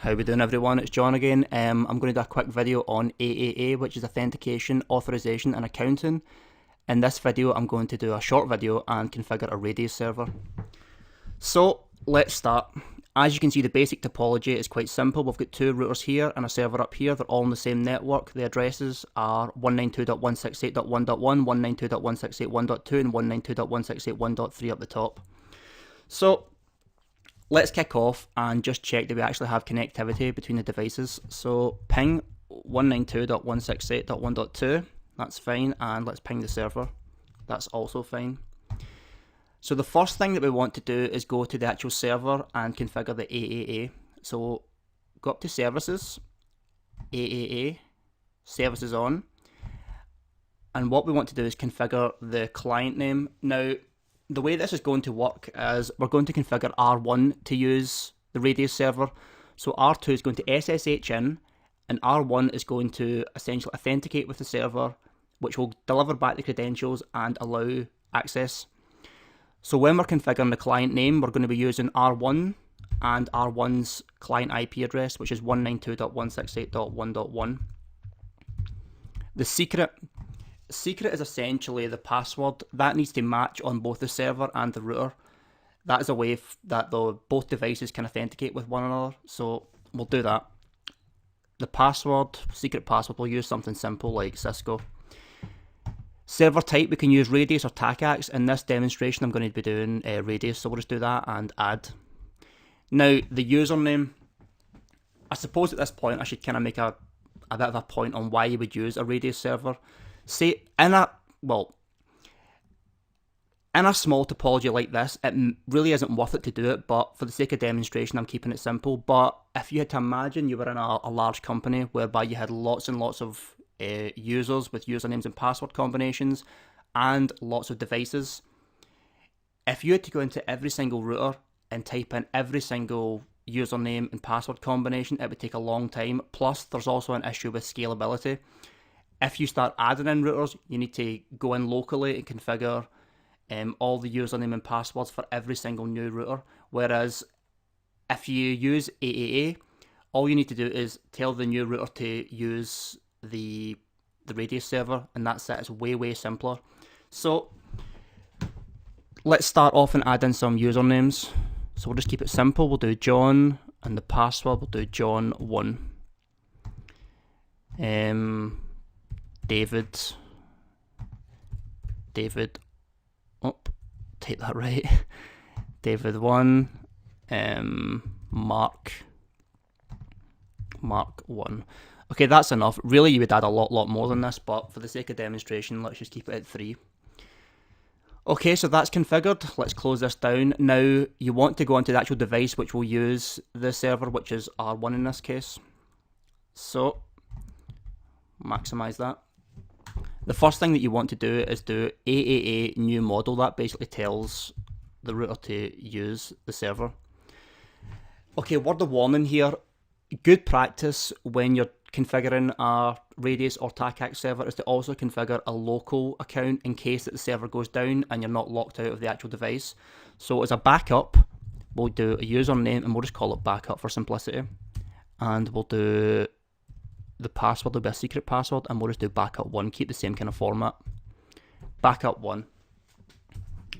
How we doing, everyone? It's John again. I'm going to do a quick video on AAA, which is Authentication, Authorization and Accounting. In this video, I'm going to do a short video and configure a Radius server. So let's start. As you can see, the basic topology is quite simple. We've got two routers here and a server up here. They're all on the same network. The addresses are 192.168.1.1, 192.168.1.2, and 192.168.1.3 up the top. So let's kick off and just check that we actually have connectivity between the devices. So ping 192.168.1.2, that's fine, and let's ping the server, that's also fine. So the first thing that we want to do is go to the actual server and configure the AAA. So go up to Services, AAA, Services on, and what we want to do is configure the client name. Now, the way this is going to work is we're going to configure R1 to use the Radius server. So R2 is going to SSH in, and R1 is going to essentially authenticate with the server, which will deliver back the credentials and allow access. So when we're configuring the client name, we're going to be using R1 and R1's client IP address, which is 192.168.1.1. The secret is essentially the password that needs to match on both the server and the router. That is a way that both devices can authenticate with one another, so we'll do that. The password, secret password, we'll use something simple like Cisco. Server type, we can use Radius or TACAX. In this demonstration I'm going to be doing Radius, so we'll just do that and add. Now the username, I suppose at this point I should kind of make a bit of a point on why you would use a Radius server. Say in a small topology like this, it really isn't worth it to do it, but for the sake of demonstration I'm keeping it simple. But if you had to imagine you were in a large company whereby you had lots and lots of users with usernames and password combinations and lots of devices, if you had to go into every single router and type in every single username and password combination, it would take a long time. Plus there's also an issue with scalability. If you start adding in routers, you need to go in locally and configure all the username and passwords for every single new router. Whereas if you use AAA, all you need to do is tell the new router to use the Radius server, and that's it. It's way simpler. So let's start off and add in some usernames. So we'll just keep it simple. We'll do John, and the password we'll do John1. David, oh, take that right. David1, Mark 1. Okay, that's enough. Really, you would add a lot more than this, but for the sake of demonstration, let's just keep it at 3. Okay, so that's configured. Let's close this down. Now, you want to go onto the actual device which will use the server, which is R1 in this case. So, maximize that. The first thing that you want to do is do AAA new model. That basically tells the router to use the server. Okay, word of warning here. Good practice when you're configuring a Radius or TACAX server is to also configure a local account in case that the server goes down and you're not locked out of the actual device. So as a backup, we'll do a username and we'll just call it backup for simplicity. And we'll do the password will be a secret password, and we'll just do backup1, keep the same kind of format. Backup1.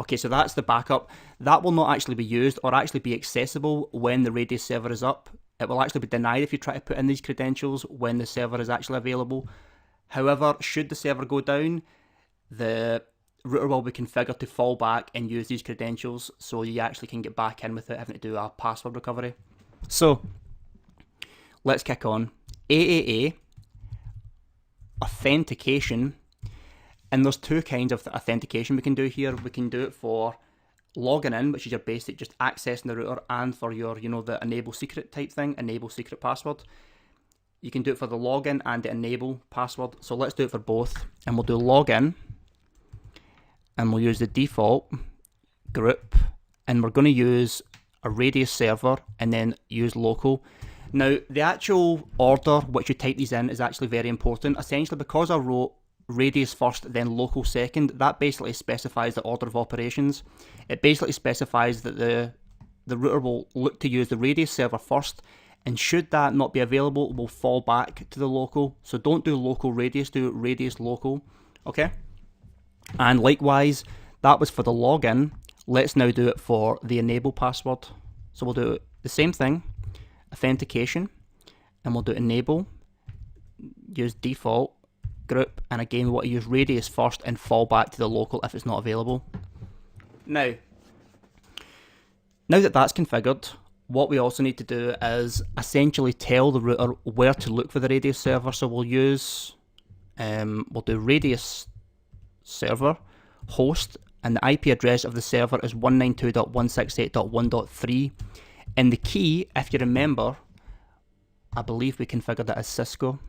Okay, so that's the backup. That will not actually be used or actually be accessible when the Radius server is up. It will actually be denied if you try to put in these credentials when the server is actually available. However, should the server go down, the router will be configured to fall back and use these credentials, so you actually can get back in without having to do a password recovery. So let's kick on. AAA, authentication, and there's two kinds of authentication we can do here. We can do it for logging in, which is your basic just accessing the router, and for your, the enable secret type thing, enable secret password. You can do it for the login and the enable password. So let's do it for both, and we'll do login, and we'll use the default group, and we're going to use a Radius server and then use local. Now, the actual order which you type these in is actually very important. Essentially, because I wrote Radius first, then local second, that basically specifies the order of operations. It basically specifies that the router will look to use the Radius server first, And should that not be available, we'll fall back to the local. So don't do local radius, do radius local, okay? And likewise, that was for the login. Let's now do it for the enable password. So we'll do the same thing, authentication, and we'll do enable, use default, group, and again we want to use radius first and fall back to the local if it's not available. Now that that's configured, what we also need to do is essentially tell the router where to look for the radius server. So we'll use, we'll do radius server host, and the IP address of the server is 192.168.1.3, and the key, if you remember, I believe we configured it as Cisco.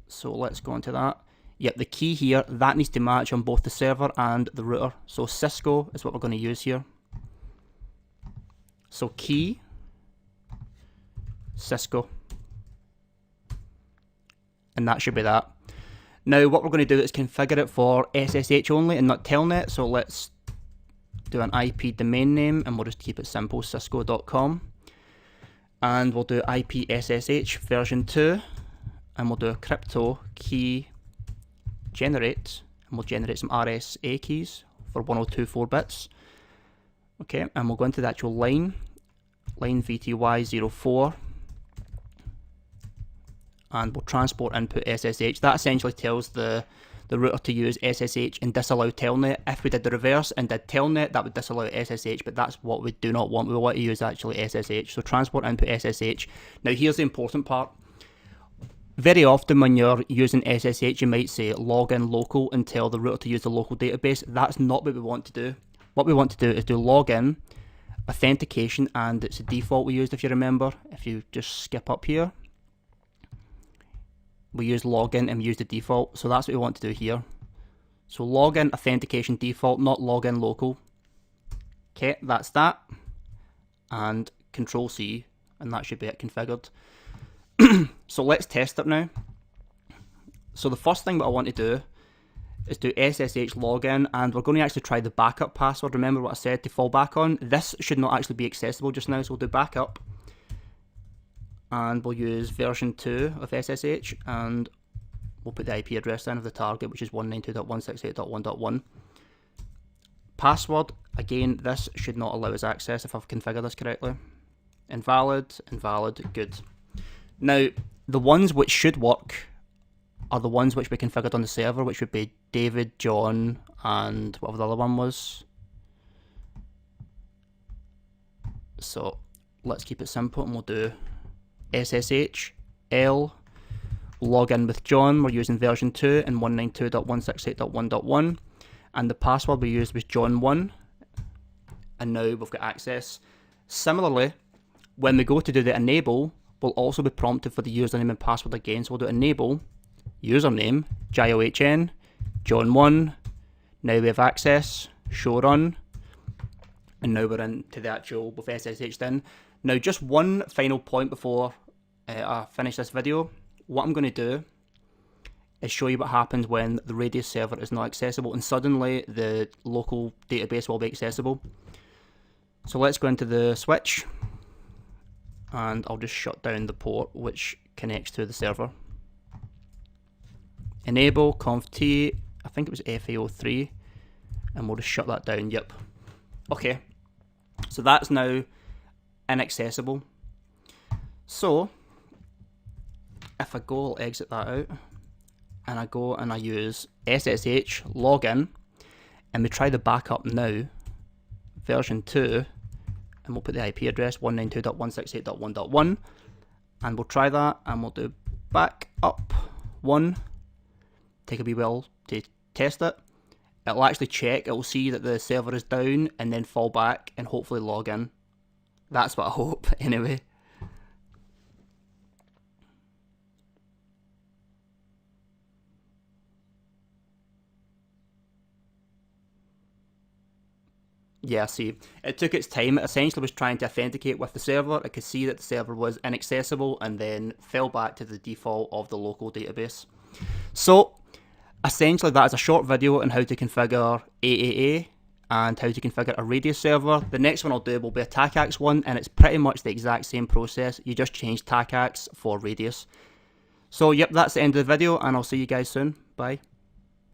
So let's go into that. Yep, the key here, that needs to match on both the server and the router. So Cisco is what we're going to use here. So key, Cisco. And that should be that. Now what we're going to do is configure it for SSH only and not telnet. So let's do an IP domain name and we'll just keep it simple, cisco.com. And we'll do IP SSH version 2. And we'll do a crypto key generate, and we'll generate some RSA keys for 1024 bits. Okay, and we'll go into the actual line VTY04, and we'll transport input SSH. That essentially tells the router to use SSH and disallow telnet. If we did the reverse and did telnet, that would disallow SSH, but that's what we do not want. We want to use actually SSH. So transport input SSH. Now here's the important part. Very often when you're using SSH, you might say login local and tell the router to use the local database. That's not what we want to do. What we want to do is do login, authentication, and it's the default we used if you remember. If you just skip up here, we use login and we use the default. So that's what we want to do here. So login, authentication, default, not login local. Okay, that's that. And Control C, and that should be it configured. So let's test it now. So the first thing that I want to do is do SSH login, and we're going to actually try the backup password. Remember what I said to fall back on? This should not actually be accessible just now, so we'll do backup. And we'll use version 2 of SSH, and we'll put the IP address in of the target, which is 192.168.1.1. Password, again, this should not allow us access if I've configured this correctly. Invalid, invalid, good. Now, the ones which should work are the ones which we configured on the server, which would be David, John, and whatever the other one was. So let's keep it simple and we'll do SSH, L, we'll log in with John, we're using version 2 and 192.168.1.1, and the password we used was John1, and now we've got access. Similarly, when we go to do the enable, we'll also be prompted for the username and password again, so we'll do enable, username, JOHN, John1, now we have access, show run, and now we're into the actual with SSH in. Now just one final point before I finish this video. What I'm going to do is show you what happens when the radius server is not accessible and suddenly the local database will be accessible. So let's go into the switch, and I'll just shut down the port which connects to the server. Enable conf t, I think it was FAO3, and we'll just shut that down. Yep. Okay, so that's now inaccessible. So if I go, I'll exit that out, and I go and I use SSH login, and we try the backup now, version 2, and we'll put the IP address 192.168.1.1, and we'll try that, and we'll do backup 1, take a wee while to test it. It'll actually check, it'll see that the server is down, and then fall back and hopefully log in. That's what I hope, anyway. Yeah, see, it took its time. It essentially was trying to authenticate with the server. It could see that the server was inaccessible and then fell back to the default of the local database. So, essentially that is a short video on how to configure AAA and how to configure a radius server. The next one I'll do will be a TACAX one, and it's pretty much the exact same process. You just change TACAX for radius. So yep, that's the end of the video, and I'll see you guys soon. Bye.